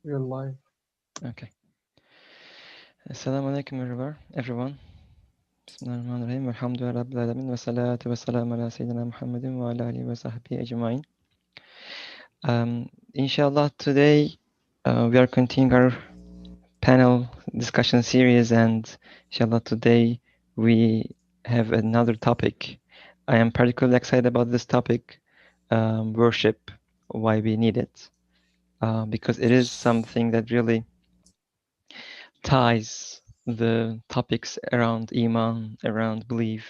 You're live. Okay. Assalamu alaikum, everyone. Bismillahirrahmanirrahim. Alhamdulillah Rabbil Alamin. Wa salatu wa salam ala Sayyidina Muhammadin wa ala alihi wa sahbihi ajma'in. Inshallah, today we are continuing our panel discussion series, and inshallah, today we have another topic. I am particularly excited about this topic, worship, why we need it, because it is something that really ties the topics around Iman, around belief,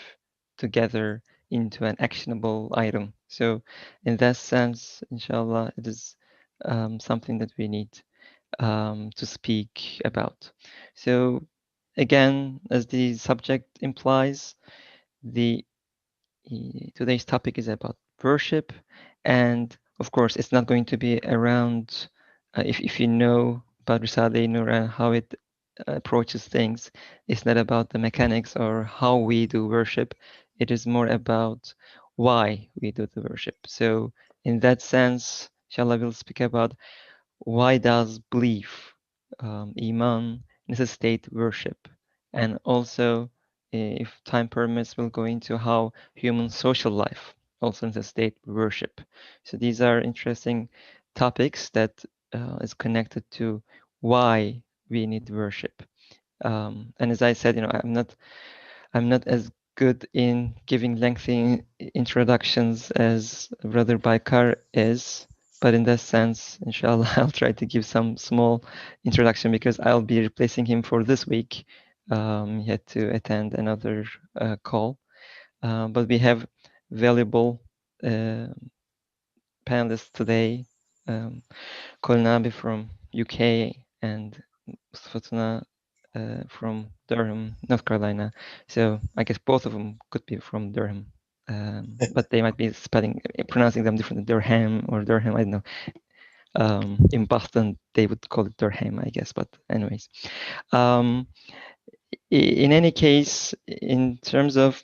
together into an actionable item. So, in that sense, inshallah, it is something that we need to speak about. So, again, as the subject implies, the today's topic is about worship, and of course, it's not going to be around if you know about Risale NUR and how it approaches things. It's not about the mechanics or how we do worship. It is more about why we do the worship. So, in that sense, inshallah, we'll speak about why does belief, iman, necessitate worship, and also, if time permits, we'll go into how human social life also necessitate worship. So these are interesting topics that is connected to why we need worship. And as I said, I'm not as good in giving lengthy introductions as Brother Baikar is, but in that sense, inshallah, I'll try to give some small introduction because I'll be replacing him for this week. He had to attend another call, but we have valuable uh, panelists today. Um, Kolnabi from UK and Fatuna from Durham, North Carolina. So I guess both of them could be from Durham, but they might be pronouncing them differently, Durham or Durham. I don't know. In Boston, they would call it Durham, I guess. But anyways, um, in any case, in terms of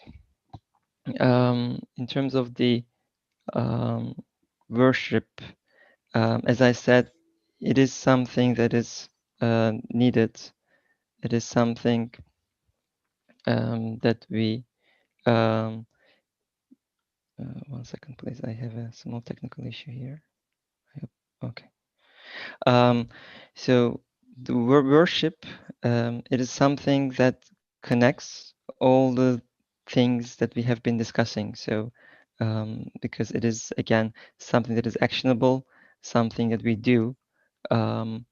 the um, worship, as I said, it is something that is needed. It is something that we. Um, 1 second, please. I have a small technical issue here. I hope, okay. Um, so the worship, it is something that connects all the things that we have been discussing. So because it is again something that is actionable, something that we do. Um,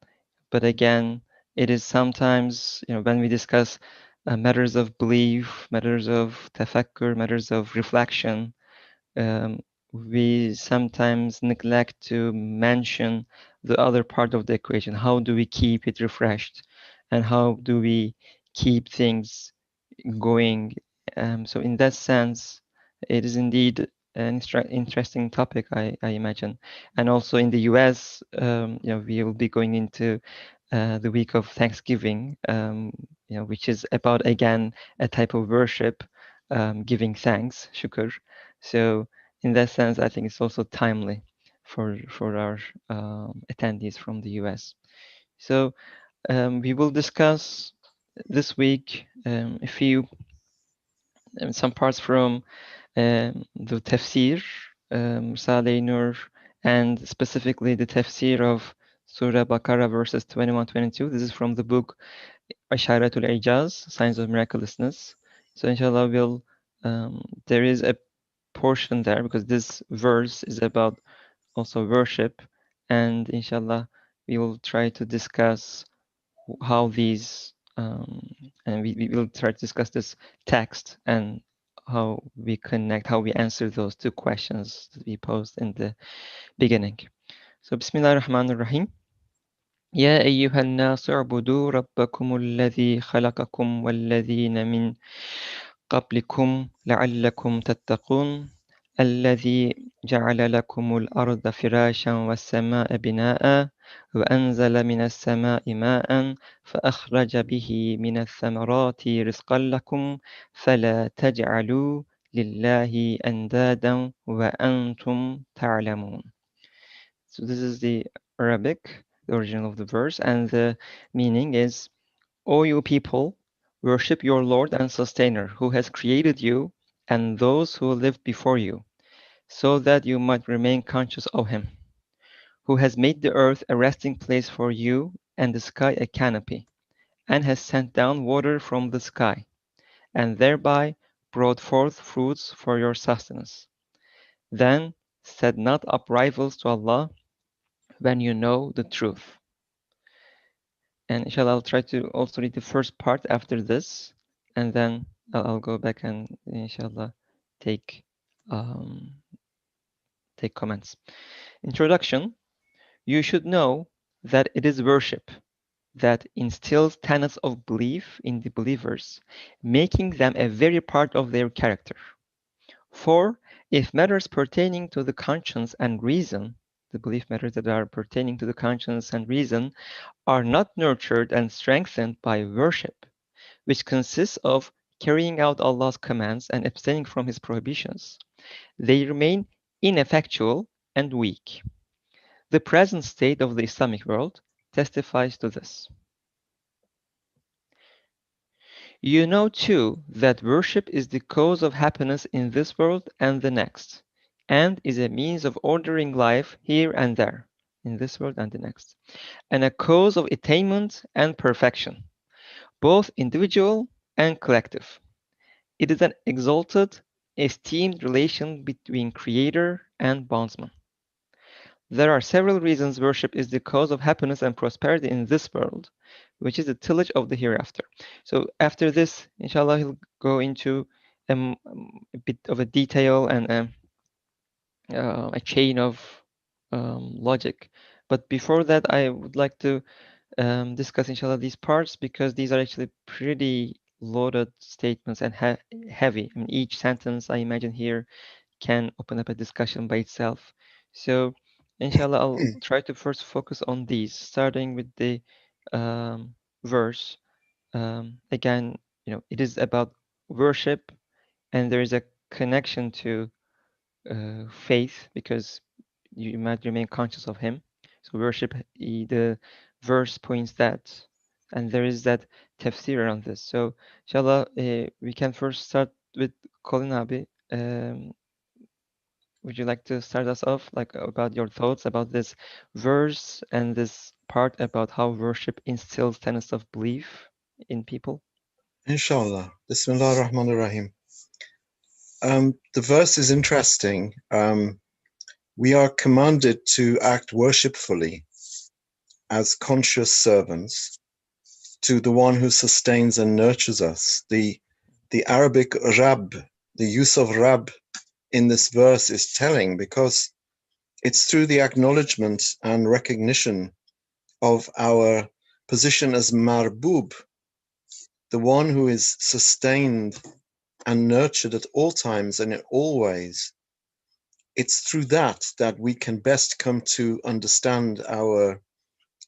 but again, it is sometimes, when we discuss matters of belief, matters of tafakkur, matters of reflection, um, we sometimes neglect to mention the other part of the equation. How do we keep it refreshed? And how do we keep things going? So in that sense, it is indeed an interesting topic, I imagine. And also in the US, we will be going into the week of Thanksgiving, which is about, again, a type of worship, giving thanks, shukr. So in that sense, I think it's also timely for our attendees from the US. So we will discuss this week a few some parts from the tafsir, Saleh Nur, and specifically the tafsir of Surah Baqarah verses 21-22. This is from the book Asharatul Ijaz, Signs of Miraculousness. So inshallah, there is a portion there because this verse is about also worship, and inshallah, we will try to discuss how these and we will try to discuss this text and how we answer those two questions that we posed in the beginning. So Bismillah ar-Rahman ar-Rahim. يا أيها الناس اعبدوا ربكم الذي خلقكم والذين من قبلكم لعلكم تتقون الذي جعل لكم الأرض فراشا والسماء بناء وأنزل من السماء ماء فأخرج به من الثمرات رزقا لكم فلا تجعلوا لله أندادا وأنتم تعلمون. So this is the Arabic. the original of the verse, and the meaning is, O you people, worship your Lord and Sustainer, who has created you and those who lived before you, so that you might remain conscious of him, who has made the earth a resting place for you and the sky a canopy, and has sent down water from the sky, and thereby brought forth fruits for your sustenance. Then set not up rivals to Allah when you know the truth. And inshallah, I'll try to also read the first part after this, and then I'll go back and inshallah take um, take comments. Introduction. You should know that it is worship that instills tenets of belief in the believers, making them a very part of their character. For if matters pertaining to the conscience and reason, the belief matters that are pertaining to the conscience and reason, are not nurtured and strengthened by worship, which consists of carrying out Allah's commands and abstaining from His prohibitions, they remain ineffectual and weak. The present state of the Islamic world testifies to this. You know too that worship is the cause of happiness in this world and the next, and is a means of ordering life here and there, in this world and the next, and a cause of attainment and perfection, both individual and collective. It is an exalted, esteemed relation between creator and bondsman. There are several reasons worship is the cause of happiness and prosperity in this world, which is the tillage of the hereafter. So after this, inshallah, he'll go into a bit of a detail and a chain of logic. But before that, I would like to discuss, inshallah, these parts because these are actually pretty loaded statements and heavy. I mean, each sentence I imagine here can open up a discussion by itself. So, inshallah, I'll try to first focus on these, starting with the verse. Again, it is about worship, and there is a connection to faith because you might remain conscious of Him. So, worship, the verse points that, and there is that tafsir around this. So, inshallah, we can first start with Colin Abi. Would you like to start us off, like about your thoughts about this verse and this part about how worship instills tenets of belief in people? Inshallah. Bismillah ar-Rahman ar-Rahim. The verse is interesting. We are commanded to act worshipfully as conscious servants to the one who sustains and nurtures us. The Arabic Rab, the use of Rab in this verse is telling because it's through the acknowledgement and recognition of our position as Marbub, the one who is sustained and nurtured at all times and in all ways. It's through that we can best come to understand our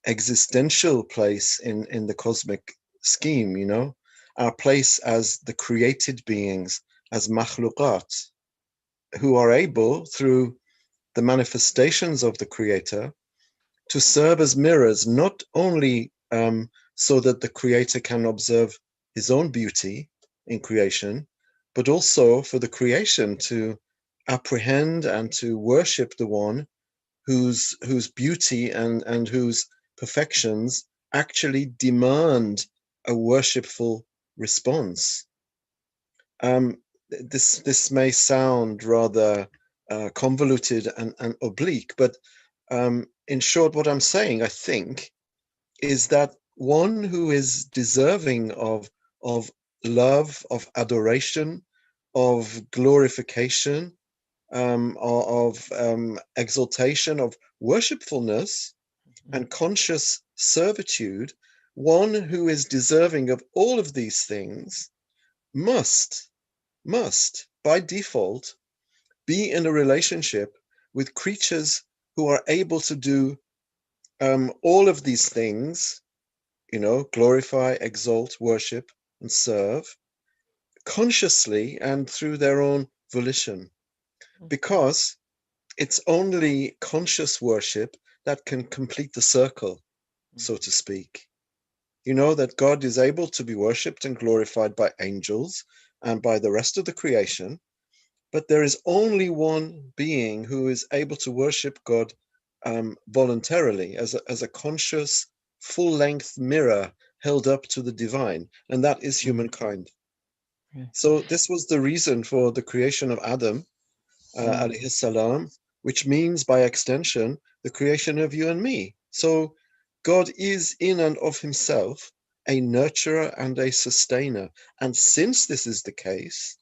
existential place in the cosmic scheme, our place as the created beings, as makhluqat, who are able, through the manifestations of the Creator, to serve as mirrors, not only so that the Creator can observe his own beauty in creation, but also for the creation to apprehend and to worship the one whose beauty and whose perfections actually demand a worshipful response. This may sound rather convoluted and oblique, but in short, what I'm saying, I think, is that one who is deserving of love, of adoration, of glorification, of exaltation, of worshipfulness and conscious servitude, one who is deserving of all of these things must, by default, be in a relationship with creatures who are able to do all of these things, glorify, exalt, worship, and serve consciously and through their own volition. Because it's only conscious worship that can complete the circle. so to speak. You know that God is able to be worshipped and glorified by angels and by the rest of the creation, but there is only one being who is able to worship God voluntarily as a conscious, full-length mirror held up to the divine, and that is humankind. Yeah. So this was the reason for the creation of Adam, alayhi salam, which means by extension the creation of you and me. So God is in and of himself a nurturer and a sustainer. And since this is the case,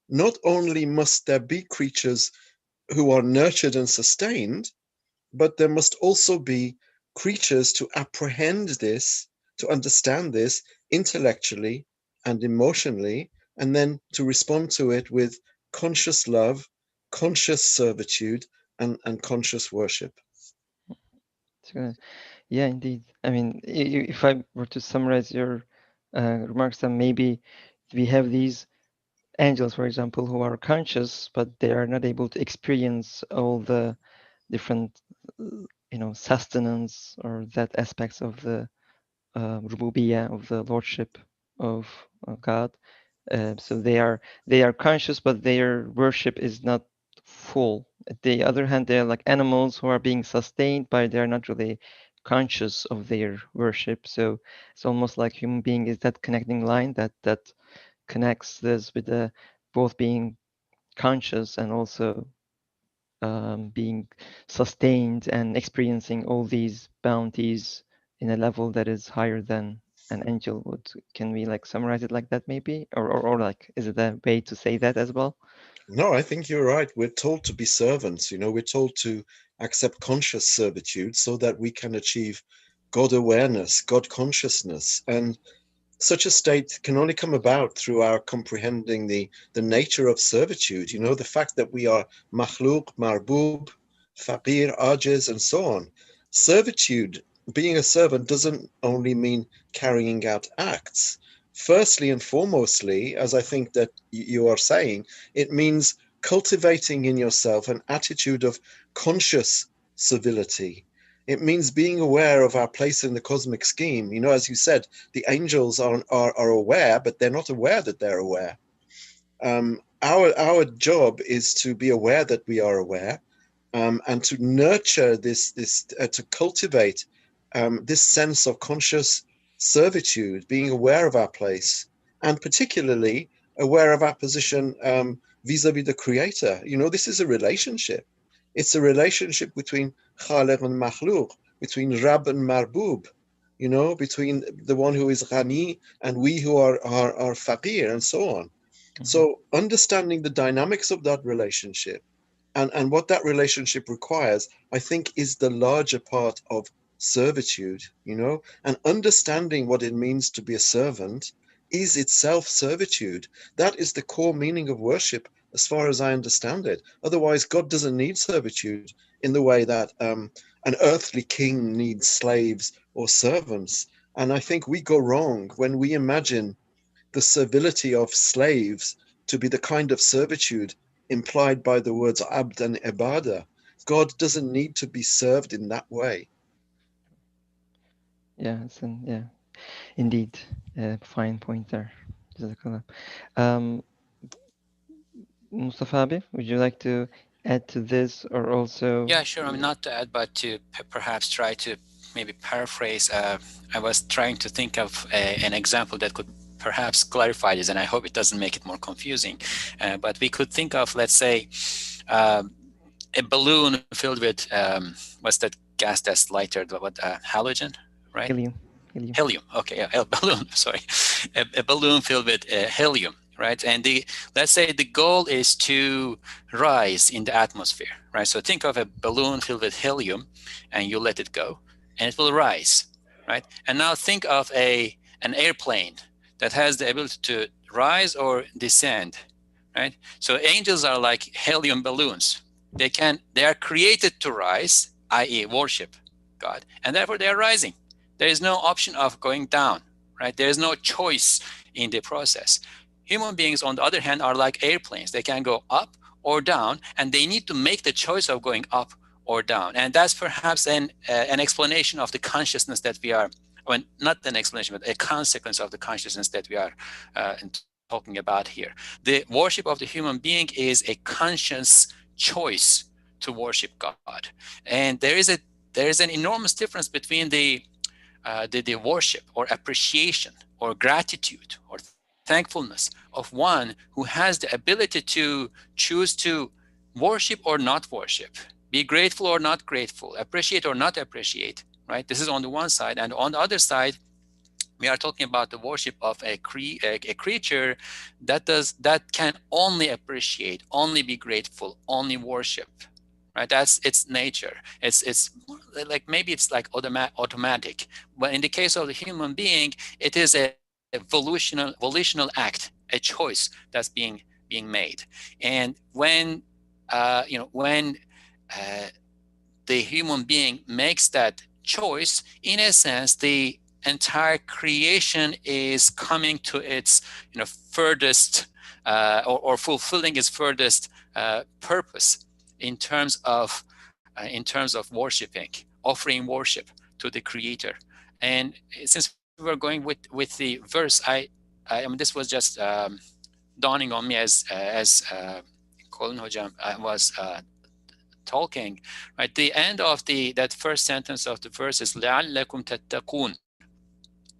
not only must there be creatures who are nurtured and sustained, but there must also be creatures to apprehend this, to understand this intellectually and emotionally, and then to respond to it with conscious love, conscious servitude, and conscious worship. So, yeah, indeed. I mean, if I were to summarize your remarks, then maybe we have these angels, for example, who are conscious, but they are not able to experience all the different, sustenance or that aspects of the rububiyyah, of the lordship of God. So they are conscious, but their worship is not full. At the other hand, they're like animals who are being sustained, but they're not really conscious of their worship. So it's almost like human being is that connecting line that connects this with the both being conscious and also being sustained and experiencing all these bounties in a level that is higher than an angel would. Can we like summarize it like that maybe? Or like, is it a way to say that as well? No, I think you're right. We're told to be servants, we're told to accept conscious servitude so that we can achieve God awareness, God consciousness. And such a state can only come about through our comprehending the nature of servitude, the fact that we are makhluk, marbub, faqir, ajiz, and so on. Servitude, being a servant, doesn't only mean carrying out acts. Firstly and foremostly, as I think that you are saying, it means cultivating in yourself an attitude of conscious civility. It means being aware of our place in the cosmic scheme. As you said, the angels are aware, but they're not aware that they're aware. Our job is to be aware that we are aware, and to nurture to cultivate this sense of conscious servitude, being aware of our place, and particularly aware of our position vis-a-vis the Creator. This is a relationship. It's a relationship between Khaliq and Makhluk, between Rab and Marbub, between the one who is Ghani and we who are Faqir, and so on. So understanding the dynamics of that relationship and what that relationship requires, I think, is the larger part of servitude, and understanding what it means to be a servant is itself servitude. That is the core meaning of worship, as far as I understand it. Otherwise, God doesn't need servitude in the way that an earthly king needs slaves or servants. And I think we go wrong when we imagine the servility of slaves to be the kind of servitude implied by the words abd and ibadah. God doesn't need to be served in that way. Yeah, yeah, indeed, fine point there. Jazakallah. Um, Mustafa abi, would you like to add to this or also? Yeah, sure. I mean, not to add, but to perhaps try to maybe paraphrase. I was trying to think of an example that could perhaps clarify this, and I hope it doesn't make it more confusing. But we could think of, let's say, a balloon filled with what's that gas that's lighter? What halogen, right? Helium. Helium. Okay, yeah, a balloon. Sorry, a balloon filled with helium, right? And let's say the goal is to rise in the atmosphere, right? So think of a balloon filled with helium, and you let it go, and it will rise, right? And now think of an airplane that has the ability to rise or descend, right? So angels are like helium balloons. They are created to rise, i.e., worship God, and therefore they are rising. There is no option of going down, right? There is no choice in the process. Human beings, on the other hand, are like airplanes. They can go up or down, and they need to make the choice of going up or down. And that's perhaps an explanation of the consciousness that we are, well, not an explanation, but a consequence of the consciousness that we are talking about here. The worship of the human being is a conscious choice to worship God. And there is an enormous difference between the worship or appreciation or gratitude or thankfulness of one who has the ability to choose to worship or not worship, be grateful or not grateful, appreciate or not appreciate, right? This is on the one side. And on the other side, we are talking about the worship of a creature that can only appreciate, only be grateful, only worship, right? That's its nature. It's like, maybe it's like automatic, but in the case of the human being, it is a volitional act, a choice that's being made. And when the human being makes that choice, in a sense, the entire creation is coming to its furthest or fulfilling its furthest purpose in terms of worshiping, offering worship to the Creator. And since we were going with the verse, I mean, this was just dawning on me as Colin Hojam was talking, right? The end of that first sentence of the verse is لَعَلَّكُمْ تَتَّقُونَ,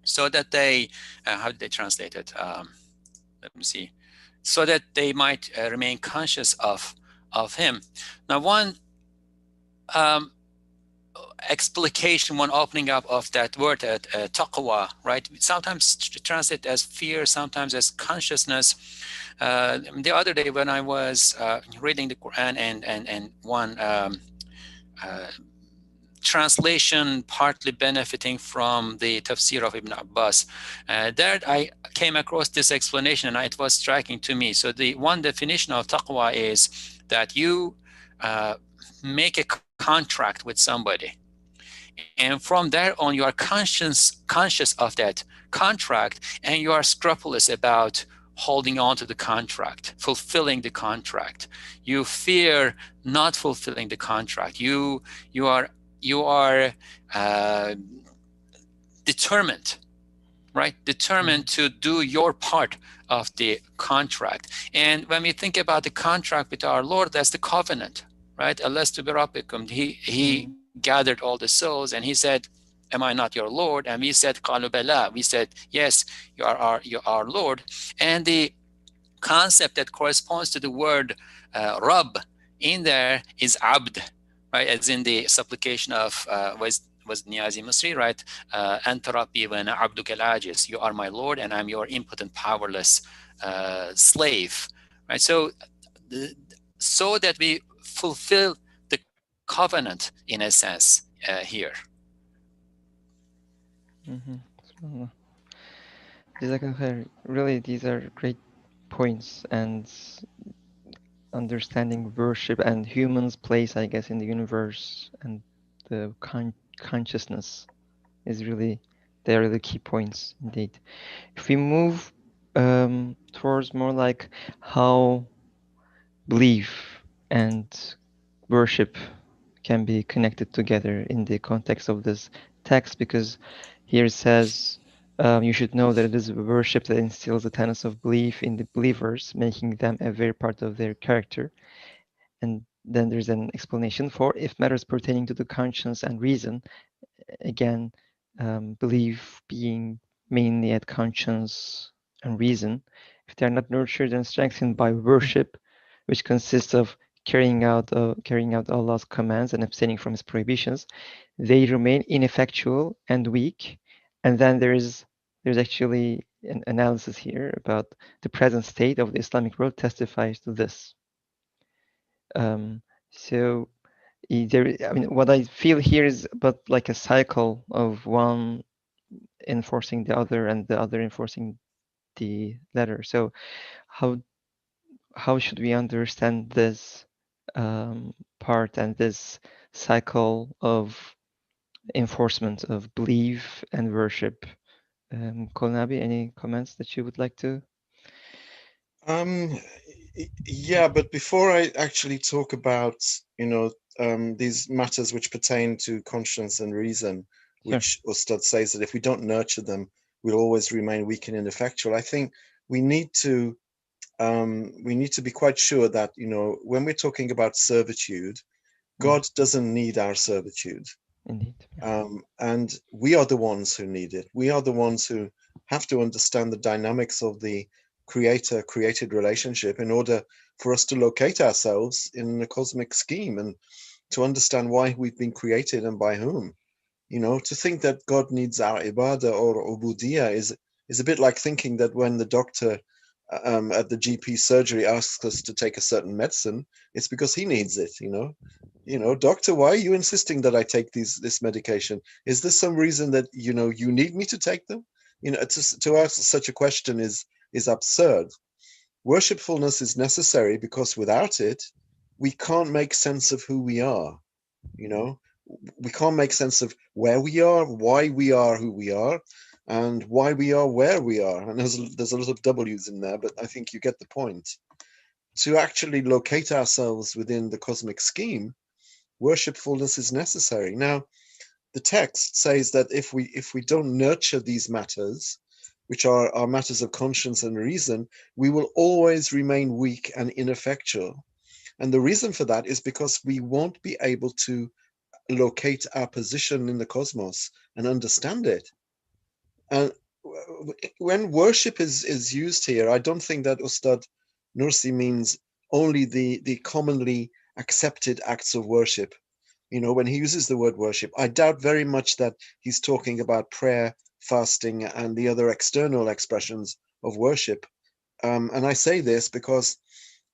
so that they, how did they translate it? Let me see. So that they might remain conscious of Him. Now, one explication, one opening up of that word, taqwa, right? Sometimes translated as fear, sometimes as consciousness. The other day when I was reading the Quran and one translation partly benefiting from the tafsir of Ibn Abbas, there I came across this explanation and it was striking to me. So the one definition of taqwa is that you make a contract with somebody, and from there on you are conscious of that contract, and you are scrupulous about holding on to the contract, fulfilling the contract. You fear not fulfilling the contract. You are determined, right? Determined to do your part of the contract. And when we think about the contract with our Lord, that's the covenant, right? Alastu bi rabbikum. He gathered all the souls and he said, am I not your Lord? And we said, qalu bala. We said, yes, you are our Lord. And the concept that corresponds to the word Rabb in there is abd, right? As in the supplication of was Niyazi Masri, right? Anta Rabbi wa ana abduka al-ajiz. You are my Lord and I'm your impotent, powerless slave, right? So that we fulfill the covenant in a sense here. Really, these are great points, and understanding worship and humans' place, I guess, in the universe and the consciousness is really, they are the key points indeed. If we move towards more like how belief and worship can be connected together in the context of this text, because here it says, you should know that it is worship that instills the tenets of belief in the believers, making them a very part of their character. And then there's an explanation for if matters pertaining to the conscience and reason, again, belief being mainly at conscience and reason, if they are not nurtured and strengthened by worship, which consists of carrying out Allah's commands and abstaining from His prohibitions, they remain ineffectual and weak. And then there's actually an analysis here about the present state of the Islamic world testifies to this. So there, I mean, what I feel here is but like a cycle of one enforcing the other and the other enforcing the latter. So how should we understand this part and this cycle of enforcement of belief and worship? Kolnabi, any comments that you would like to? Yeah, but before I actually talk about, these matters which pertain to conscience and reason, which Ustad says that if we don't nurture them, we'll always remain weak and ineffectual. I think we need to be quite sure that, you know, when we're talking about servitude, God doesn't need our servitude. Indeed. And we are the ones who need it. We are the ones who have to understand the dynamics of the creator-created relationship in order for us to locate ourselves in the cosmic scheme and to understand why we've been created and by whom. You know, to think that God needs our ibadah or ubudiyah is a bit like thinking that when the doctor at the GP surgery asks us to take a certain medicine, it's because he needs it, you know. You know, doctor, why are you insisting that I take this medication? Is there some reason that, you know, you need me to take them? You know, to ask such a question is absurd. Worshipfulness is necessary because without it, we can't make sense of who we are. You know, we can't make sense of where we are, why we are who we are, and why we are where we are. And there's a lot of W's in there, but I think you get the point. To actually locate ourselves within the cosmic scheme, worshipfulness is necessary. Now, the text says that if we don't nurture these matters, which are matters of conscience and reason, we will always remain weak and ineffectual. And the reason for that is because we won't be able to locate our position in the cosmos and understand it. And when worship is used here, I don't think that Ustad Nursi means only the commonly accepted acts of worship. You know, when he uses the word worship, I doubt very much that he's talking about prayer, fasting, and the other external expressions of worship. And I say this because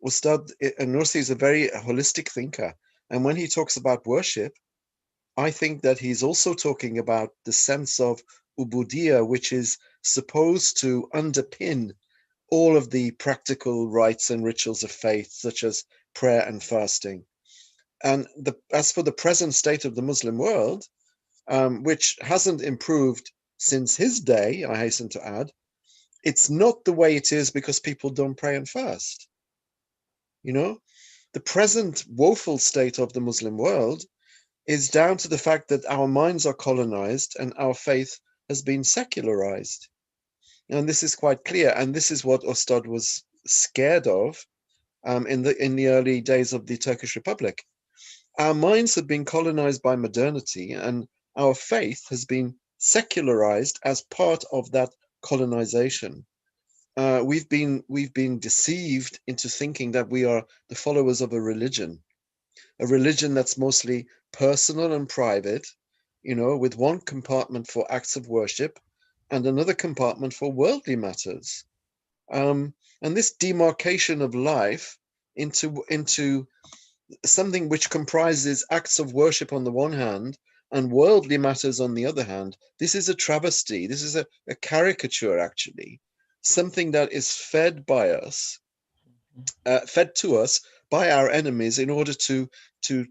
Ustad Nursi is a very holistic thinker. And when he talks about worship, I think that he's also talking about the sense of ubudiyah, which is supposed to underpin all of the practical rites and rituals of faith, such as prayer and fasting. And as for the present state of the Muslim world, which hasn't improved since his day, I hasten to add, it's not the way it is because people don't pray and fast. You know, the present woeful state of the Muslim world is down to the fact that our minds are colonized and our faith has been secularized. And this is quite clear. And this is what Ustad was scared of in the early days of the Turkish Republic. Our minds have been colonized by modernity, and our faith has been secularized as part of that colonization. We've been deceived into thinking that we are the followers of a religion that's mostly personal and private, you know, with one compartment for acts of worship and another compartment for worldly matters. And this demarcation of life into something which comprises acts of worship on the one hand and worldly matters on the other hand, this is a travesty. This is a caricature, actually, something that is fed by us, fed to us by our enemies in order to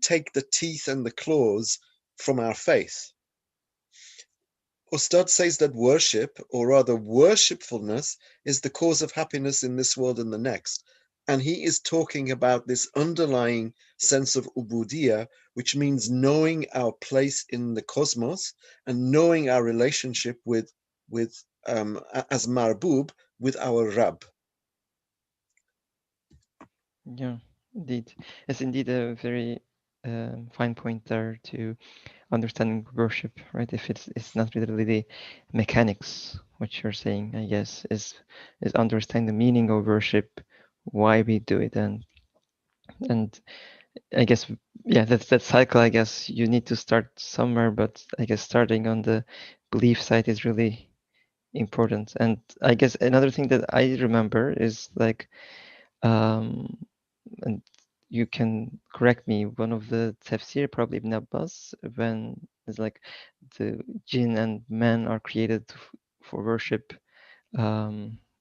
take the teeth and the claws from our faith. Ustad says that worship, or rather worshipfulness, is the cause of happiness in this world and the next. And he is talking about this underlying sense of ubudiyah, which means knowing our place in the cosmos and knowing our relationship with as marbub, with our Rab. Yeah, indeed. It's indeed a very fine point there to understanding worship, right? If it's not really the mechanics, what you're saying, I guess, is understanding the meaning of worship, why we do it, and I guess, yeah, that's that cycle. I guess you need to start somewhere, but I guess starting on the belief side is really important. And I guess another thing that I remember is like, and you can correct me, one of the tafsir, probably Ibn Abbas, when it's like the jinn and men are created for worship.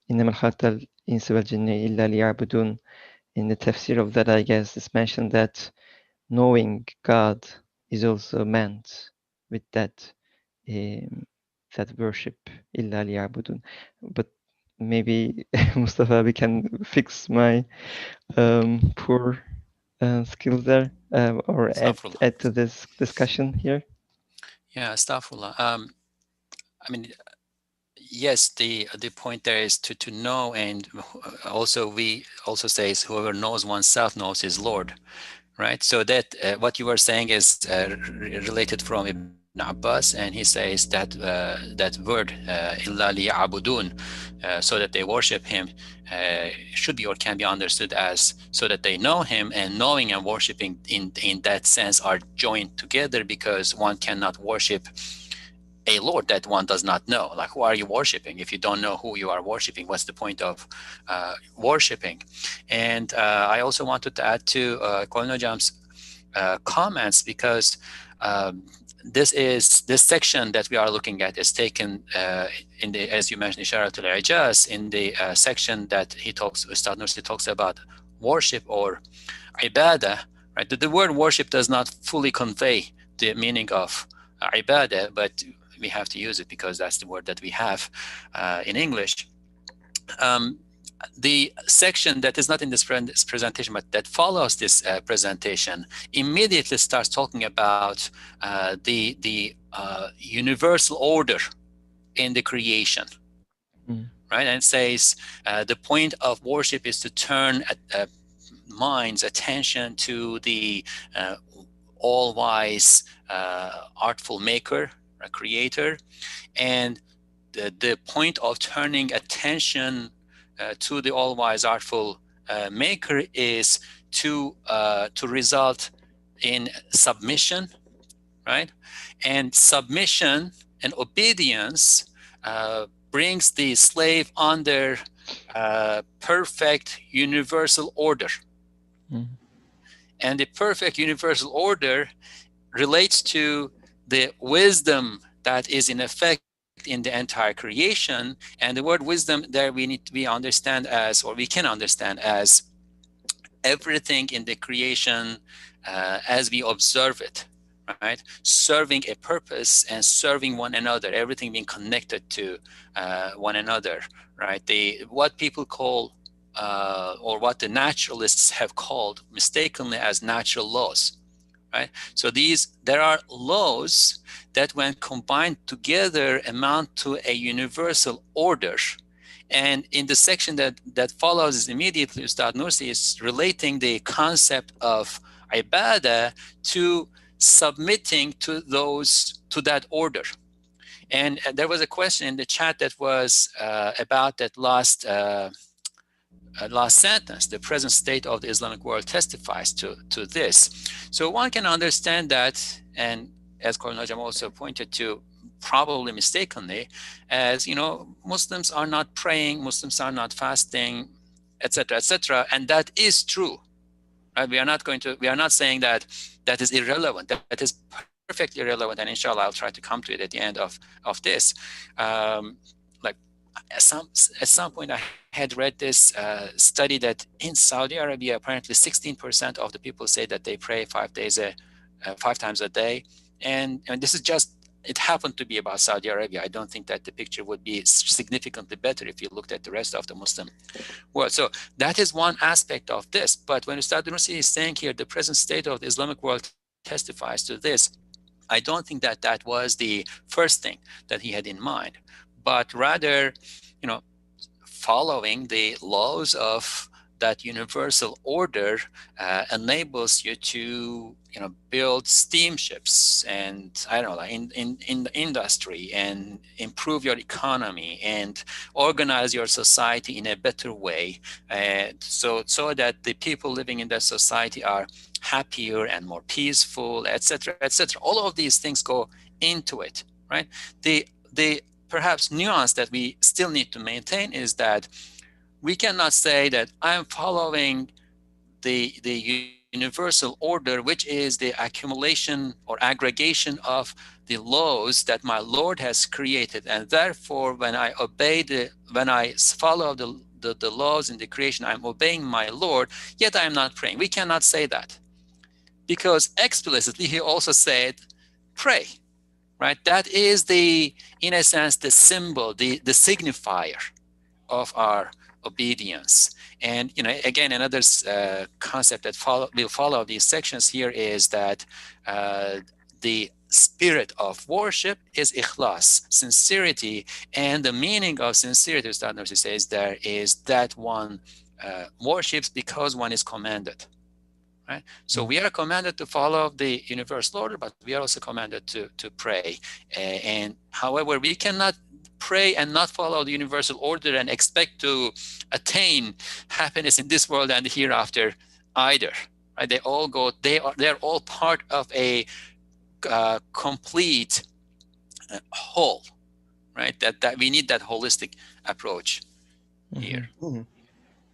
إنما خلقت الإنس والجن إلا ليعبدون. In the tafsir of that, I guess it's mentioned that knowing God is also meant with that that worship إلا ليعبدون. But maybe Mustafa, we can fix my poor skills there, or Astaghfirullah. add to this discussion here? Yeah, astaghfirullah. I mean, yes, the point there is to know, and also we also says whoever knows oneself knows his Lord, right? So that what you were saying is related from Ibn Abbas, and he says that that word illa liya'budun, so that they worship him, should be or can be understood as so that they know him, and knowing and worshiping in that sense are joined together, because one cannot worship a Lord that one does not know. Like, who are you worshiping? If you don't know who you are worshiping, what's the point of worshiping? And I also wanted to add to Kolin Hocam's comments, because this section that we are looking at is taken in the, as you mentioned, Isharatul Ijaz, in the section that Ustad Nursi talks about worship or ibadah, right? The word worship does not fully convey the meaning of ibadah, but we have to use it because that's the word that we have in English. The section that is not in this presentation, but that follows this presentation, immediately starts talking about the universal order in the creation, right? And it says the point of worship is to turn mind's attention to the all-wise, artful maker, a creator, and the point of turning attention to the all-wise, artful maker is to result in submission, right? And submission and obedience brings the slave under perfect universal order. And the perfect universal order relates to the wisdom that is in effect in the entire creation. And the word wisdom there we understand as, or we can understand as, everything in the creation as we observe it, right? Serving a purpose and serving one another, everything being connected to one another, right? What people call or what the naturalists have called mistakenly as natural laws, right? So there are laws that when combined together amount to a universal order. And in the section that follows is immediately, Ustad Nursi is relating the concept of ibadah to submitting to that order. And there was a question in the chat that was about that last sentence: the present state of the Islamic world testifies to this. So one can understand that, and as Kolin Hocam also pointed to, probably mistakenly, as, you know, Muslims are not praying, Muslims are not fasting, etc., etc., and that is true. Right? We are not saying that is irrelevant. That is perfectly irrelevant, and inshallah I'll try to come to it at the end of this. Like at some point I had read this study that in Saudi Arabia apparently 16% of the people say that they pray 5 times a day, and this is just, it happened to be about Saudi Arabia. I don't think that the picture would be significantly better if you looked at the rest of the Muslim world. So that is one aspect of this. But when Ustad Nursi is saying here, the present state of the Islamic world testifies to this, I don't think that was the first thing that he had in mind, but rather, you know, following the laws of that universal order enables you to, you know, build steamships and, I don't know, in the industry, and improve your economy and organize your society in a better way, so that the people living in that society are happier and more peaceful, etc., etc. All of these things go into it, right? The perhaps nuance that we still need to maintain is that we cannot say that I'm following the universal order, which is the accumulation or aggregation of the laws that my Lord has created, and therefore when I follow the laws in the creation, I'm obeying my Lord, yet I am not praying. We cannot say that, because explicitly he also said, pray, right? That is in a sense, the symbol, the signifier of our obedience. And again, another concept that will follow these sections here is that the spirit of worship is ikhlas, sincerity, and the meaning of sincerity, Ustad Nursi says, there is that one worships because one is commanded. Right? So we are commanded to follow the universal order, but we are also commanded to pray. And however, we cannot pray and not follow the universal order and expect to attain happiness in this world and the hereafter either. Right? They all go. They're all part of a complete whole. Right? That we need that holistic approach here.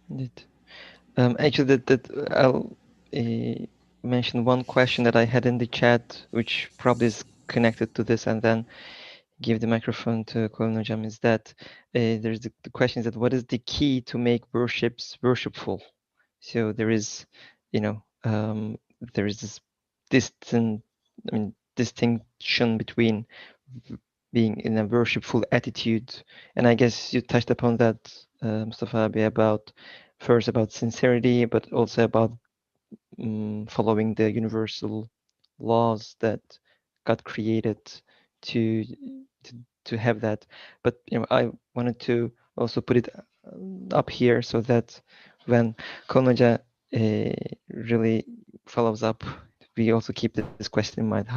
Indeed. Actually, I'll mention one question that I had in the chat, which probably is connected to this, and then give the microphone to Colin Hocam, is that there's the question is that what is the key to make worships worshipful? So there is, there is this distinction between being in a worshipful attitude, and I guess you touched upon that, Mustafa Abi, about sincerity, but also about following the universal laws that God created to have that. But I wanted to also put it up here so that when Konoja really follows up, we also keep this question in mind: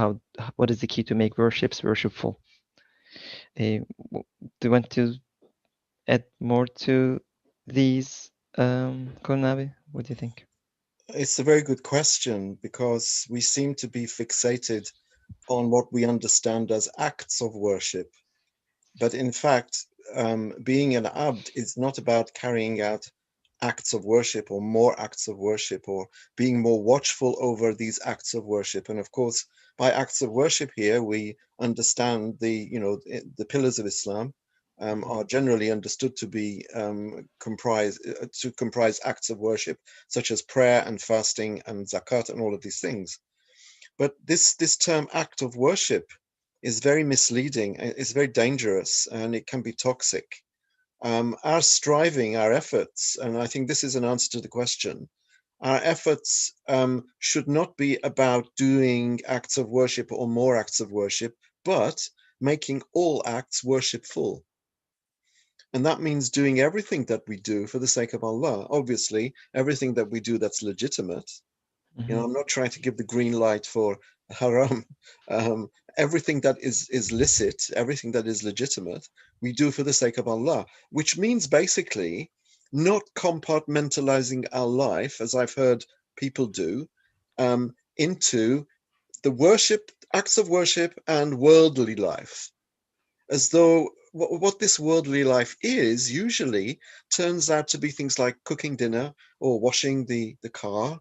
what is the key to make worships worshipful? Do you want to add more to these, Konabi? What do you think? It's a very good question, because we seem to be fixated on what we understand as acts of worship. But in fact, being an abd is not about carrying out acts of worship or more acts of worship or being more watchful over these acts of worship. And of course, by acts of worship here, we understand the pillars of Islam are generally understood to be comprise acts of worship, such as prayer and fasting and zakat and all of these things. But this term act of worship is very misleading. It's very dangerous, and it can be toxic. Our striving, our efforts, and I think this is an answer to the question, our efforts should not be about doing acts of worship or more acts of worship, but making all acts worshipful. And that means doing everything that we do for the sake of Allah. Obviously, everything that we do that's legitimate. I'm not trying to give the green light for haram. Everything that is licit, everything that is legitimate, we do for the sake of Allah, which means basically not compartmentalizing our life, as I've heard people do, into the worship, acts of worship and worldly life, as though what this worldly life is usually turns out to be things like cooking dinner or washing the car,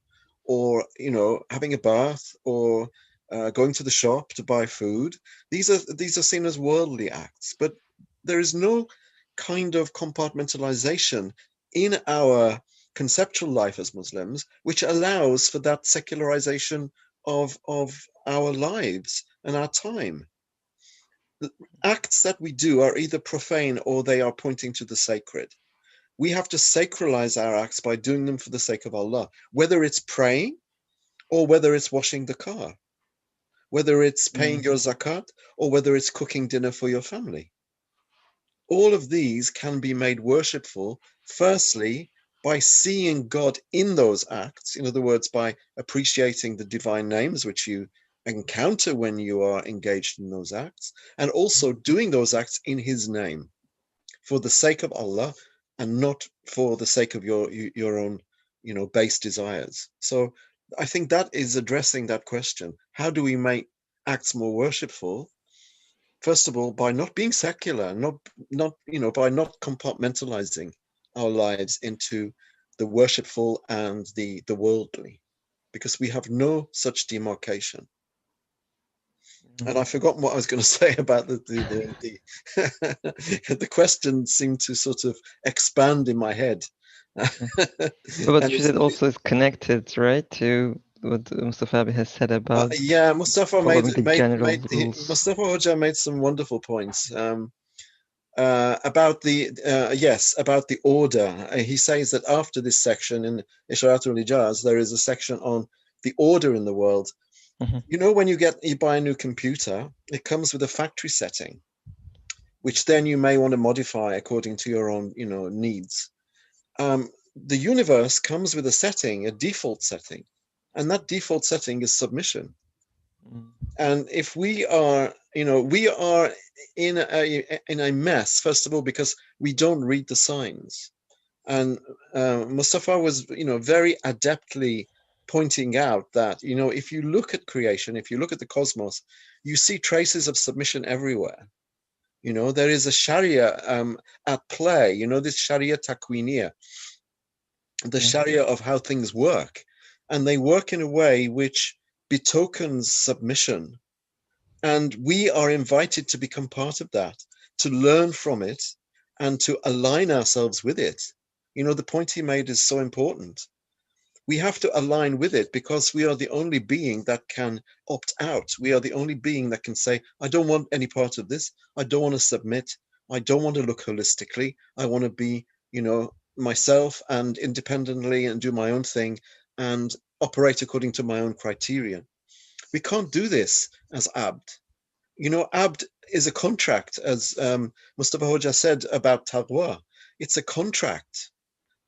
or having a bath, or going to the shop to buy food. These are seen as worldly acts, but there is no kind of compartmentalization in our conceptual life as Muslims which allows for that secularization of our lives and our time. The acts that we do are either profane or they are pointing to the sacred. We have to sacralize our acts by doing them for the sake of Allah, whether it's praying or whether it's washing the car, whether it's paying your zakat or whether it's cooking dinner for your family. All of these can be made worshipful, firstly, by seeing God in those acts. In other words, by appreciating the divine names which you encounter when you are engaged in those acts, and also doing those acts in His name for the sake of Allah and not for the sake of your own base desires. So I think that is addressing that question. How do we make acts more worshipful? First of all, by not being secular, by not compartmentalizing our lives into the worshipful and the worldly, because we have no such demarcation. And I've forgotten what I was going to say about the the question seemed to sort of expand in my head. But she said also is connected, right, to what Mustafa Abi has said about Mustafa following made the general rules. Mustafa Hoja made some wonderful points. about the order. He says that after this section in Isharatul Ijaz, there is a section on the order in the world. Mm-hmm. You know, when you buy a new computer, it comes with a factory setting, which then you may want to modify according to your own, needs. The universe comes with a setting, a default setting, and that default setting is submission. Mm. And if we are in a mess, first of all, because we don't read the signs. And Mustafa was, very adeptly pointing out that, if you look at creation, if you look at the cosmos, you see traces of submission everywhere. There is a Sharia at play, this Sharia takwiniya, the Sharia of how things work. And they work in a way which betokens submission. And we are invited to become part of that, to learn from it, and to align ourselves with it. The point he made is so important. We have to align with it because we are the only being that can opt out. We are the only being that can say, I don't want any part of this. I don't want to submit. I don't want to look holistically. I want to be, myself and independently and do my own thing and operate according to my own criteria. We can't do this as abd. Abd is a contract, as Mustafa Hoja said about taqwa. It's a contract.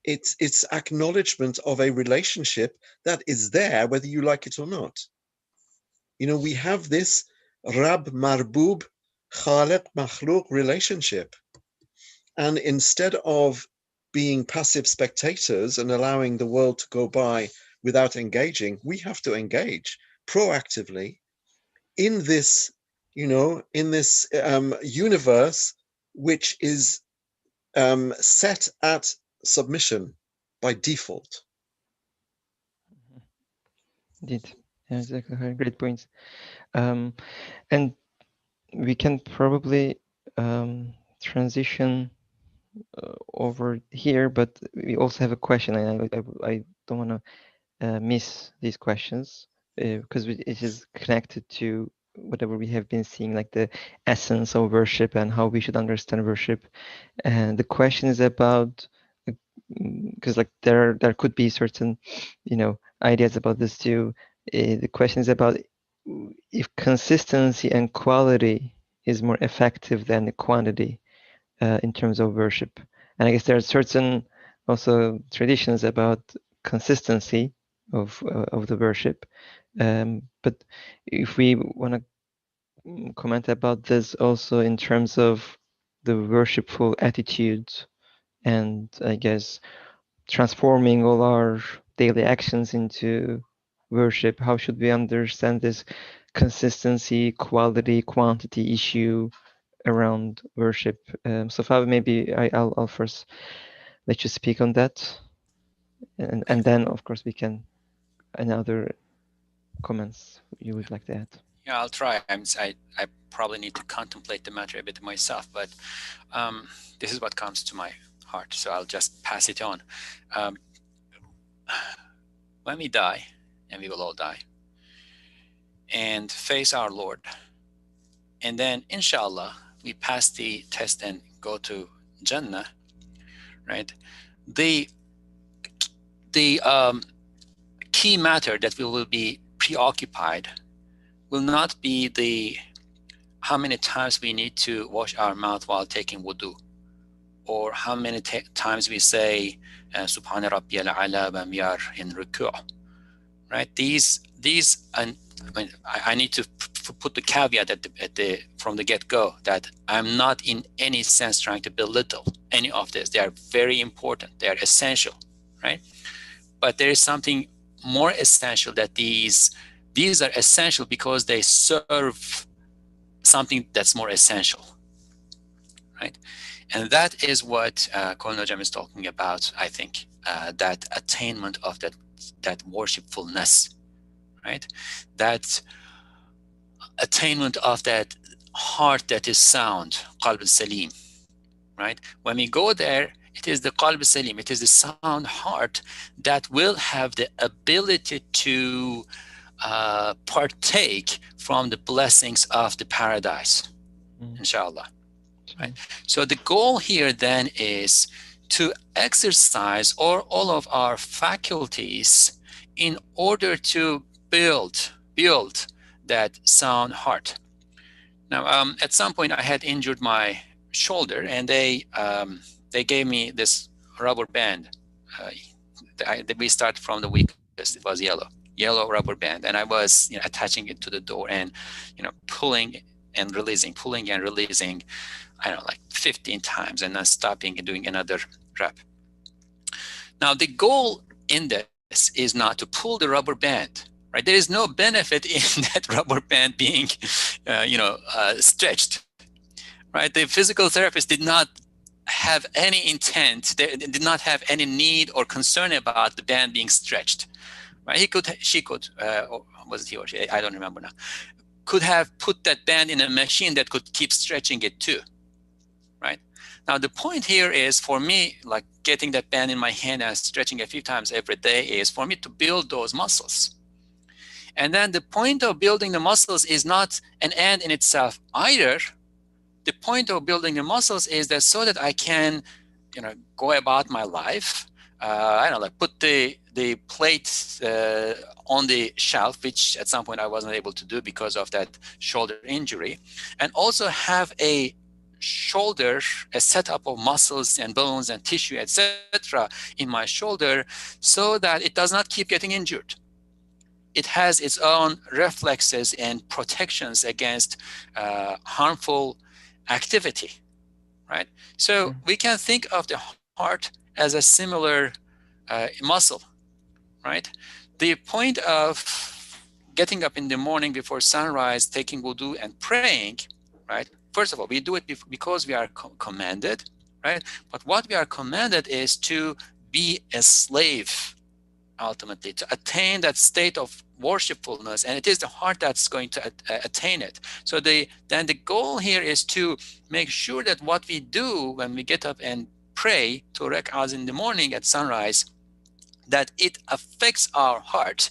It's acknowledgement of a relationship that is there, whether you like it or not. We have this Rab Marbub Khaliq Makhluq relationship. And instead of being passive spectators and allowing the world to go by without engaging, we have to engage proactively in this, universe, which is set at submission by default. Indeed. Yeah, exactly. Great points. And we can probably transition over here, but we also have a question, and I don't want to miss these questions because it is connected to whatever we have been seeing, like the essence of worship and how we should understand worship. And the question is about, because like there could be certain, ideas about this too. The question is about if consistency and quality is more effective than the quantity in terms of worship. And I guess there are certain also traditions about consistency of the worship. But if we want to comment about this also in terms of the worshipful attitude and I guess transforming all our daily actions into worship, how should we understand this consistency, quality, quantity issue around worship? So Fab, maybe I'll first let you speak on that, and then of course we can another comments you would like to add. Yeah, I'll try. I probably need to contemplate the matter a bit myself, but this is what comes to my heart, so I'll just pass it on. When we die, and we will all die, and face our Lord, and then inshallah we pass the test and go to Jannah, right? The key matter that we will be preoccupied will not be how many times we need to wash our mouth while taking wudu, or how many times we say Subhana Rabbiyal A'la when we are in ruku', right? These and I need to put the caveat from the get-go that I'm not in any sense trying to belittle any of this. They are very important. They are essential, right? But there is something more essential, that these are essential because they serve something that's more essential, right? And that is what Kol Nojam is talking about, I think, that attainment of that worshipfulness, right? That attainment of that heart that is sound, qalb salim, right? When we go there, it is the qalb salim, it is the sound heart that will have the ability to partake from the blessings of the paradise, inshallah. right? So the goal here then is to exercise all of our faculties in order to build that sound heart. Now, at some point, I had injured my shoulder, and they gave me this rubber band. We start from the weakest. It was yellow rubber band, and I was attaching it to the door and pulling and releasing. I don't know, like 15 times, and then stopping and doing another rep. Now, the goal in this is not to pull the rubber band, right? There is no benefit in that rubber band being, stretched, right? The physical therapist did not have any intent, they did not have any need or concern about the band being stretched, right? She could, or was it he or she? I don't remember now. Could have put that band in a machine that could keep stretching it too, right? Now, the point here is for me, like getting that band in my hand and stretching a few times every day is for me to build those muscles. And then the point of building the muscles is not an end in itself either. The point of building the muscles is that so that I can, go about my life. I don't know, like put the plate on the shelf, which at some point I wasn't able to do because of that shoulder injury, and also have a shoulder, a setup of muscles and bones and tissue, etc., in my shoulder, so that it does not keep getting injured. It has its own reflexes and protections against harmful activity, right? So we can think of the heart as a similar muscle, right? The point of getting up in the morning before sunrise, taking wudu and praying, right? First of all, we do it because we are commanded, right? But what we are commanded is to be a slave, ultimately, to attain that state of worshipfulness, and it is the heart that's going to attain it. So then the goal here is to make sure that what we do when we get up and pray 2 rak'ahs in the morning at sunrise, that it affects our heart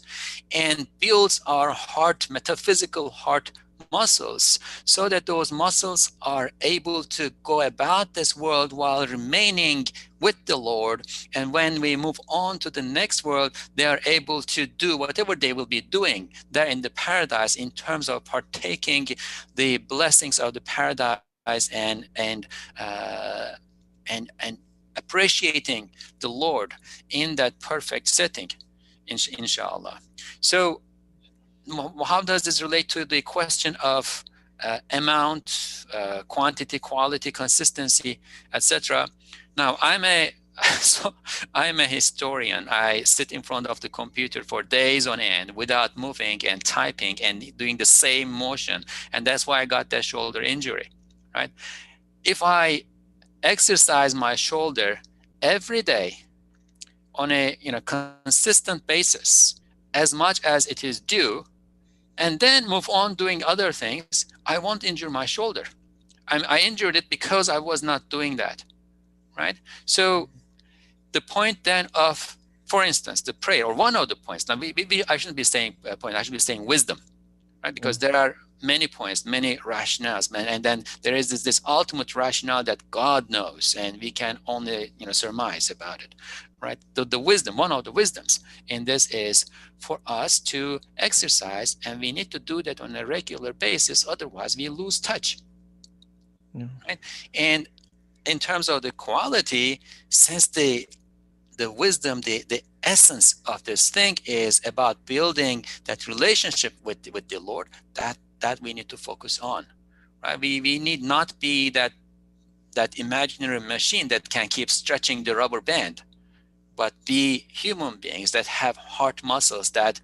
and builds our heart, metaphysical heart muscles, so that those muscles are able to go about this world while remaining with the Lord. And when we move on to the next world, they are able to do whatever they will be doing there in the paradise in terms of partaking the blessings of the paradise and appreciating the Lord in that perfect setting, inshallah. So how does this relate to the question of amount, quantity, quality, consistency, etc.? Now, I'm a historian. I sit in front of the computer for days on end without moving and typing and doing the same motion, and that's why I got that shoulder injury, right? If I exercise my shoulder every day on a consistent basis, as much as it is due, and then move on doing other things, I won't injure my shoulder. I injured it because I was not doing that, right? So the point then of, for instance, the prayer, or one of the points, now I shouldn't be saying point, I should be saying wisdom, right? Because there are many points, many rationales, and then there is this ultimate rationale that God knows, and we can only surmise about it, right? The wisdom, one of the wisdoms in this is for us to exercise, and we need to do that on a regular basis, otherwise we lose touch, right? And in terms of the quality, since the wisdom, the essence of this thing is about building that relationship with the Lord, that we need to focus on, right? We need not be that imaginary machine that can keep stretching the rubber band, but be human beings that have heart muscles that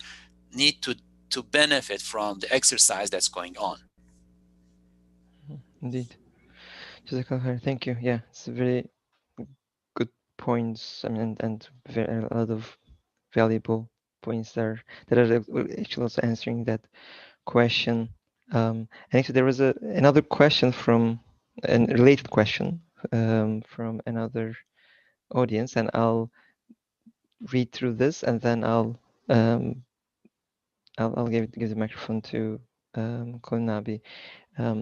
need to benefit from the exercise that's going on. Indeed. Jazakallah, thank you. Yeah, it's very good points. I mean, and a lot of valuable points there that are actually also answering that question. And actually, there was another question from a related question from another audience, and I'll read through this, and then I'll give the microphone to Colin Nabi.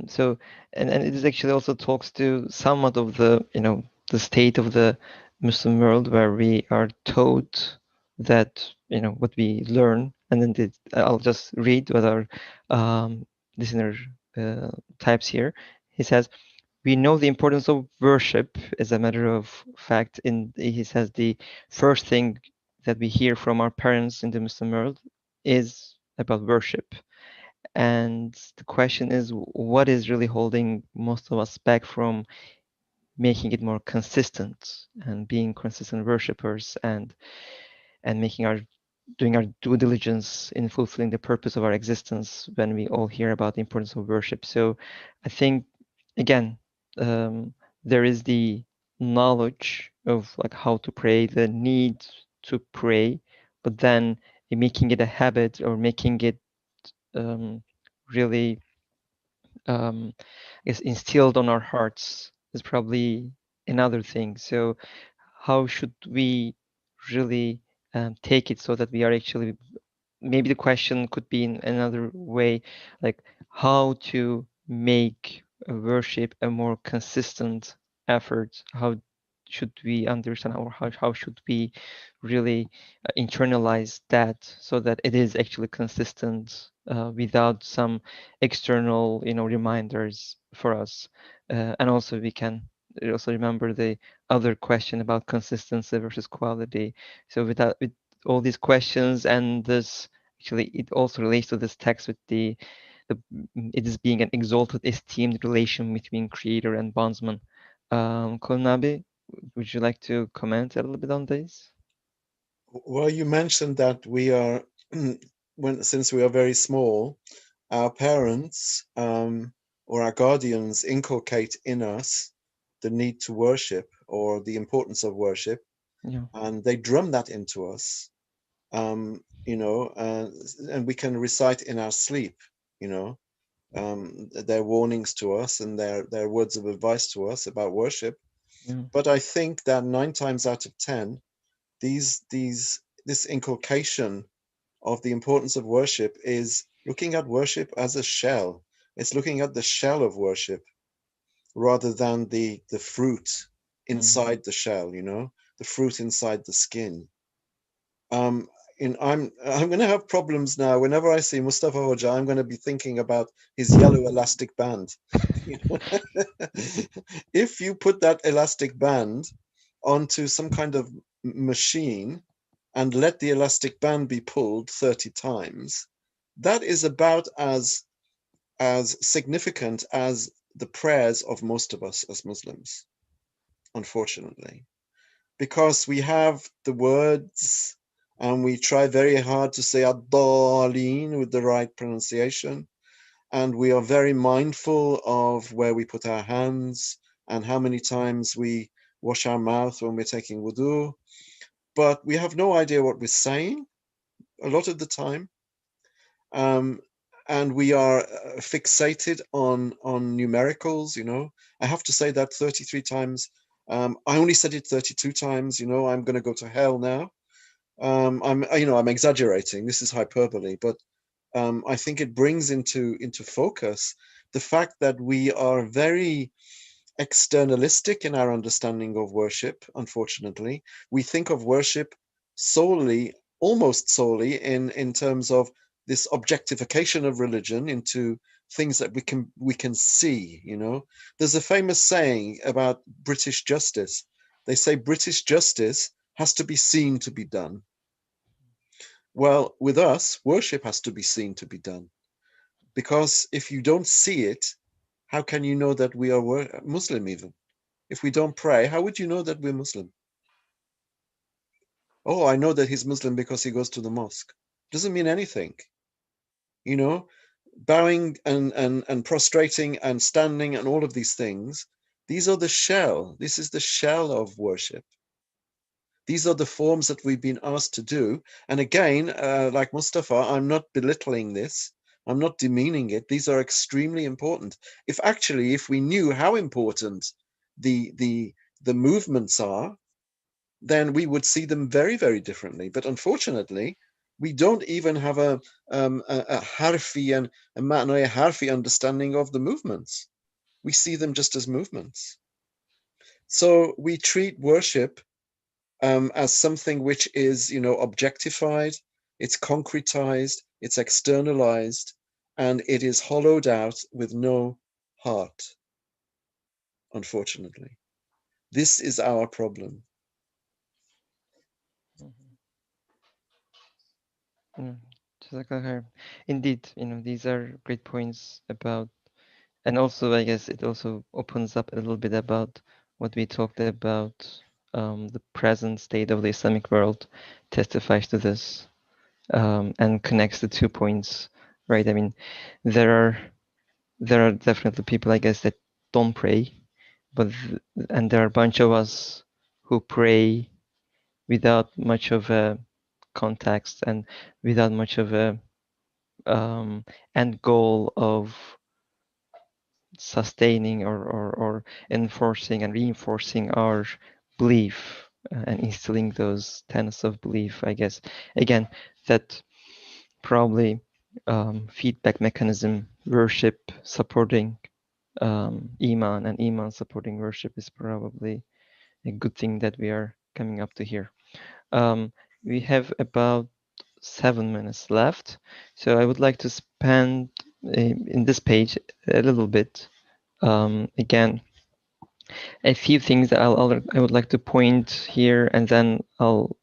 So, and it is actually also talks to somewhat of the, the state of the Muslim world, where we are taught that, what we learn, and then I'll just read what our listener types here. He says, we know the importance of worship as a matter of fact. He says the first thing that we hear from our parents in the Muslim world is about worship. And the question is, what is really holding most of us back from making it more consistent and being consistent worshippers and doing our due diligence in fulfilling the purpose of our existence when we all hear about the importance of worship. So I think, again, there is the knowledge of like how to pray, the need to pray, but then making it a habit or making it really is instilled on our hearts is probably another thing. So how should we really take it so that we are actually, maybe the question could be in another way, like how to make worship a more consistent effort? How should we understand, or how should we really internalize that so that it is actually consistent without some external, reminders for us? And also we can also remember the other question about consistency versus quality. So with all these questions and this, actually it also relates to this text with it is being an exalted, esteemed relation between creator and bondsman. Kolnabi, would you like to comment a little bit on this? Well, you mentioned that we are, since we are very small, our parents or our guardians inculcate in us the need to worship or the importance of worship, Yeah. and they drum that into us, and we can recite in our sleep, their warnings to us and their words of advice to us about worship. Yeah. But I think that 9 times out of 10, this inculcation of the importance of worship is looking at worship as a shell. It's looking at the shell of worship rather than the fruit inside the shell, the fruit inside the skin. Um, I'm going to have problems now. Whenever I see Mustafa Hoja, I'm going to be thinking about his yellow elastic band. If you put that elastic band onto some kind of machine and let the elastic band be pulled 30 times, that is about as significant as the prayers of most of us as Muslims, unfortunately, because we have the words and we try very hard to say ad-daleen with the right pronunciation, and we are very mindful of where we put our hands and how many times we wash our mouth when we're taking wudu, but we have no idea what we're saying a lot of the time. And we are fixated on numericals. I have to say that 33 times. I only said it 32 times. I'm going to go to hell now. I'm exaggerating. This is hyperbole, but I think it brings into focus the fact that we are very externalistic in our understanding of worship. Unfortunately, we think of worship almost solely in terms of this objectification of religion into things that we can see. There's a famous saying about British justice. They say British justice has to be seen to be done. Well, with us, worship has to be seen to be done, because if you don't see it, how can you know that we are Muslim? Even if we don't pray, how would you know that we're Muslim? Oh, I know that he's Muslim because he goes to the mosque. Doesn't mean anything. Bowing and prostrating and standing and all of these things, these are the shell. This is the shell of worship. These are the forms that we've been asked to do. And again, like Mustafa, I'm not belittling this. I'm not demeaning it. These are extremely important. If we knew how important the movements are, then we would see them very, very differently. But unfortunately, We don't even have a harfi and a ma'naya harfi understanding of the movements. We see them just as movements. So we treat worship as something which is, objectified, it's concretized, it's externalized, and it is hollowed out with no heart, unfortunately. This is our problem. Indeed, these are great points about, and also I guess it also opens up a little bit about what we talked about. The present state of the Islamic world testifies to this, and connects the 2 points, right? I mean, there are definitely people, I guess, that don't pray, and there are a bunch of us who pray without much of a context and without much of a end goal of sustaining or enforcing and reinforcing our belief, and instilling those tenets of belief, I guess. Again, that probably feedback mechanism, worship supporting Iman, and Iman supporting worship is probably a good thing that we are coming up to here. We have about 7 minutes left, so I would like to spend in this page a little bit, again, a few things that I would like to point here, and then I'll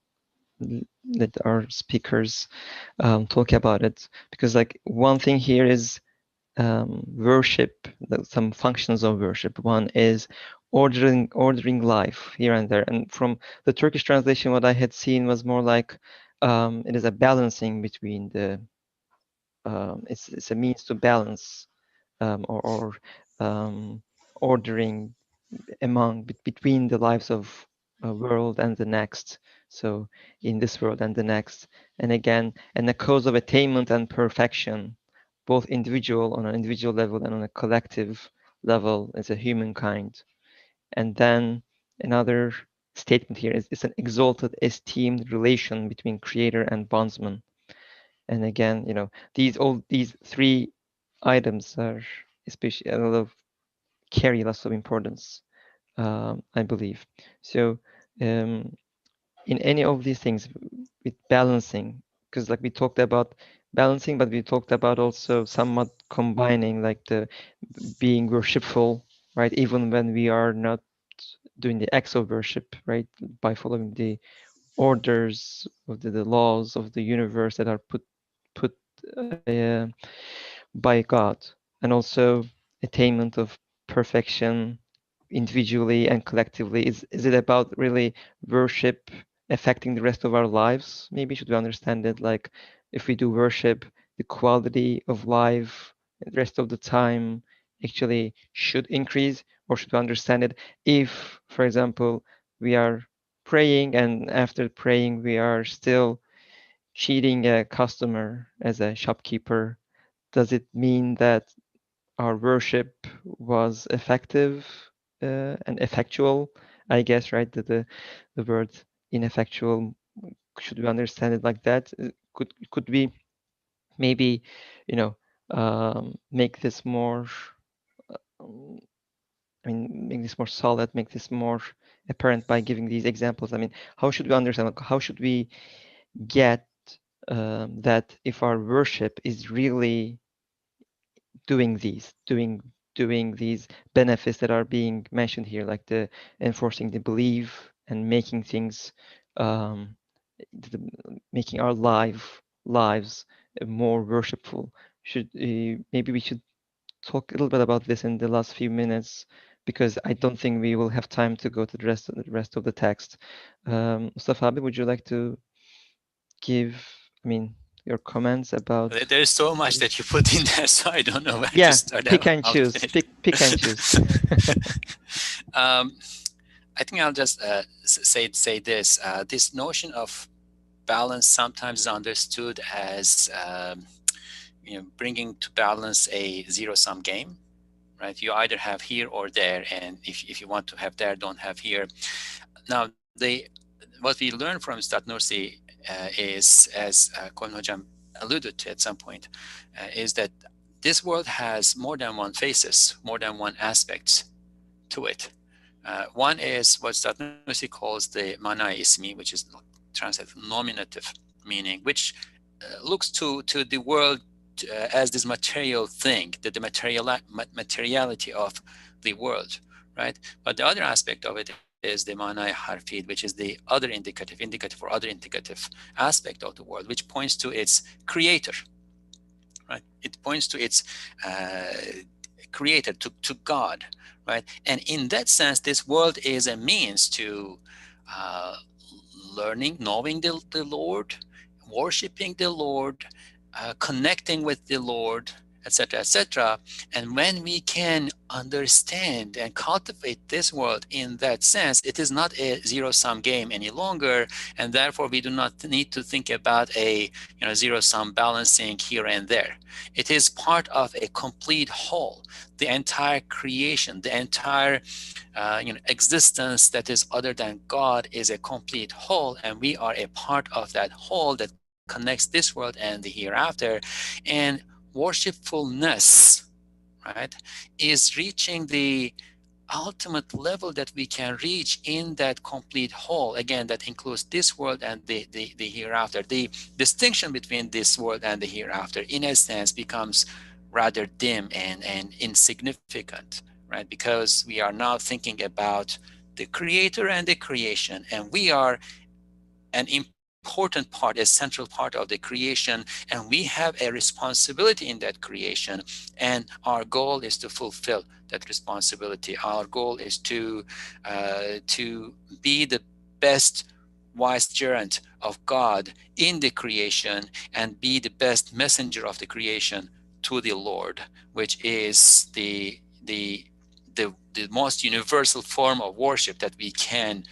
let our speakers talk about it, because like one thing here is worship, some functions of worship. One is ordering life here and there, and from the Turkish translation what I had seen was more like it is a balancing between the it's a means to balance, or ordering between the lives of a world and the next, so in this world and the next, and again, and the cause of attainment and perfection, both individual, on an individual level, and on a collective level as a humankind. And then another statement here is it's an exalted, esteemed relation between creator and bondsman. And again, these 3 items are especially a lot of carry lots of importance, I believe. So in any of these things, with balancing, because like we talked about balancing, but we talked about also somewhat combining, like the being worshipful, right? Even when we are not doing the acts of worship, right? By following the orders of the laws of the universe that are put by God, and also attainment of perfection individually and collectively. Is it about really worship affecting the rest of our lives? Maybe should we understand it like, if we do worship, the quality of life the rest of the time actually should increase, or should we understand it if, for example, we are praying, and after praying we are still cheating a customer as a shopkeeper, does it mean that our worship was effective and effectual? I guess, right? The word ineffectual, should we understand it like that? Could we maybe, make this more, um, make this more solid, make this more apparent by giving these examples? I mean, how should we understand? Like, how should we get that if our worship is really doing these benefits that are being mentioned here, like the enforcing the belief and making things, making our lives more worshipful? Should maybe we should talk a little bit about this in the last few minutes, because I don't think we will have time to go to the rest of the text. Mustafa abi, would you like to give, your comments about? There's so much that you put in there, so I don't know where to Yeah, start pick out. and How to choose. finish. Pick and choose. I think I'll just say this. This notion of balance sometimes is understood as bringing to balance a zero-sum game, right? You either have here or there, and if you want to have there, don't have here. Now, what we learn from Ustad Nursi is, as Kon Hojam alluded to at some point, is that this world has more than one faces, more than one aspect to it. One is what Satnusi calls the mana ismi, which is translated nominative meaning, which looks to the world as this material thing, the materiality of the world, right? But the other aspect of it is the manai harfid, which is the other indicative or other indicative aspect of the world, which points to its creator, right? It points to its creator, to God, right? And in that sense, this world is a means to uh, learning, knowing the Lord, worshiping the Lord, connecting with the Lord, etc., etc. And when we can understand and cultivate this world in that sense, it is not a zero-sum game any longer, and therefore we do not need to think about a zero-sum balancing here and there. It is part of a complete whole. The entire creation, the entire existence that is other than God is a complete whole, and we are a part of that whole that connects this world and the hereafter. And worshipfulness, right, is reaching the ultimate level that we can reach in that complete whole. Again, that includes this world and the hereafter. The distinction between this world and the hereafter, in a sense, becomes rather dim and insignificant, right? Because we are now thinking about the creator and the creation, and we are an important part, a central part of the creation, and we have a responsibility in that creation, and our goal is to fulfill that responsibility. Our goal is to be the best vicegerent of God in the creation and be the best messenger of the creation to the Lord, which is the most universal form of worship that we can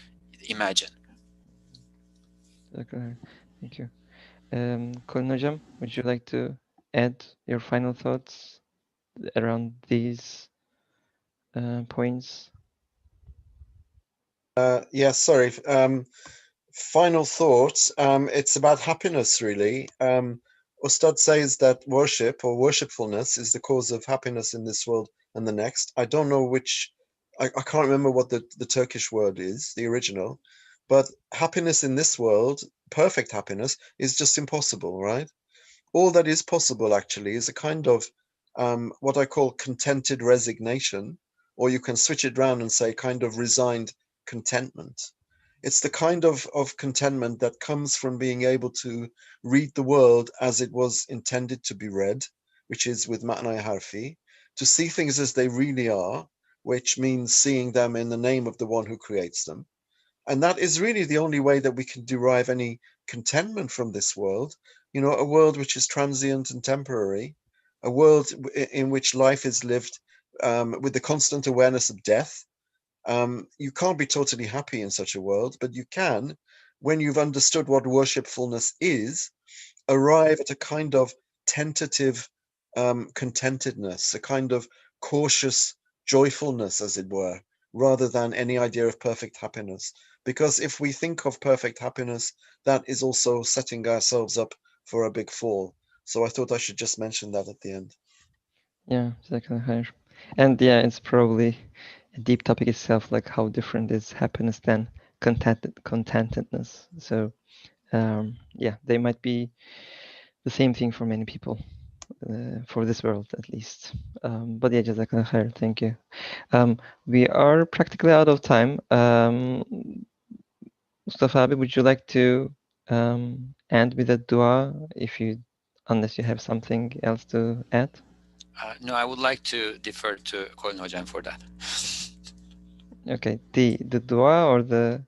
imagine. Okay, thank you. Colin Hocam, would you like to add your final thoughts around these points? Yes, sorry. Final thoughts. It's about happiness, really. Ustad says that worship or worshipfulness is the cause of happiness in this world and the next. I don't know which, I can't remember what the Turkish word is, the original, but happiness in this world, perfect happiness, is just impossible, right? All that is possible actually is a kind of what I call contented resignation, or you can switch it around and say kind of resigned contentment. It's the kind of contentment that comes from being able to read the world as it was intended to be read, which is with Ma'nai Harfi, to see things as they really are, which means seeing them in the name of the one who creates them. And that is really the only way that we can derive any contentment from this world, a world which is transient and temporary, a world in which life is lived with the constant awareness of death. You can't be totally happy in such a world, but you can, when you've understood what worshipfulness is, arrive at a kind of tentative contentedness, a kind of cautious joyfulness, as it were, rather than any idea of perfect happiness. Because if we think of perfect happiness, that is also setting ourselves up for a big fall. So I thought I should just mention that at the end. Yeah, exactly. And yeah, it's probably a deep topic itself, like how different is happiness than contentedness. So yeah, they might be the same thing for many people, for this world at least. But yeah, Jazakallah khair. Thank you. We are practically out of time. Mustafa abi, would you like to end with a dua unless you have something else to add? No, I would like to defer to Colin Hojam for that. Okay, the dua or the...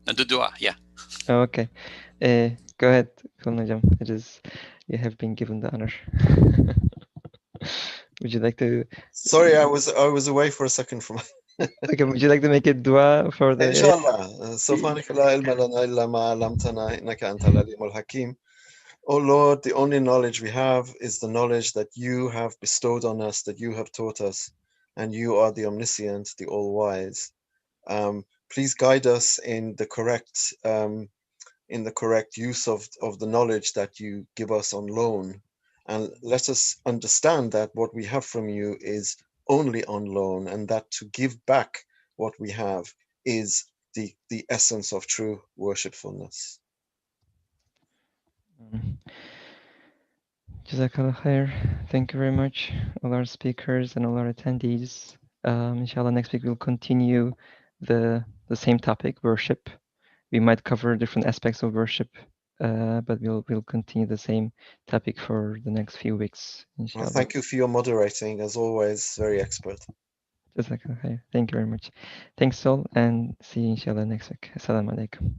The dua, yeah. Oh, okay. Go ahead, Colin Hocam. You have been given the honor. Would you like to... Sorry, I was away for a second from. Okay, would you like to make a dua for the... Inshallah. سبحانك لا علم لنا إلا ما علمتنا إنك أنت العليم الحكيم. Oh Lord, the only knowledge we have is the knowledge that you have bestowed on us, that you have taught us, and you are the omniscient, the all-wise. Please guide us in the correct in the correct use of the knowledge that you give us on loan. And let us understand that what we have from you is only on loan, and that to give back what we have is the essence of true worshipfulness. Jazakallah khair. Thank you very much, all our speakers and all our attendees. Inshallah, next week we'll continue the same topic, worship. We might cover different aspects of worship, but we'll continue the same topic for the next few weeks, Well, inshallah. thank you for your moderating, as always, very expert. Jazakallah khair. Thank you very much. Thanks all, and see you inshallah next week. Assalamu alaikum.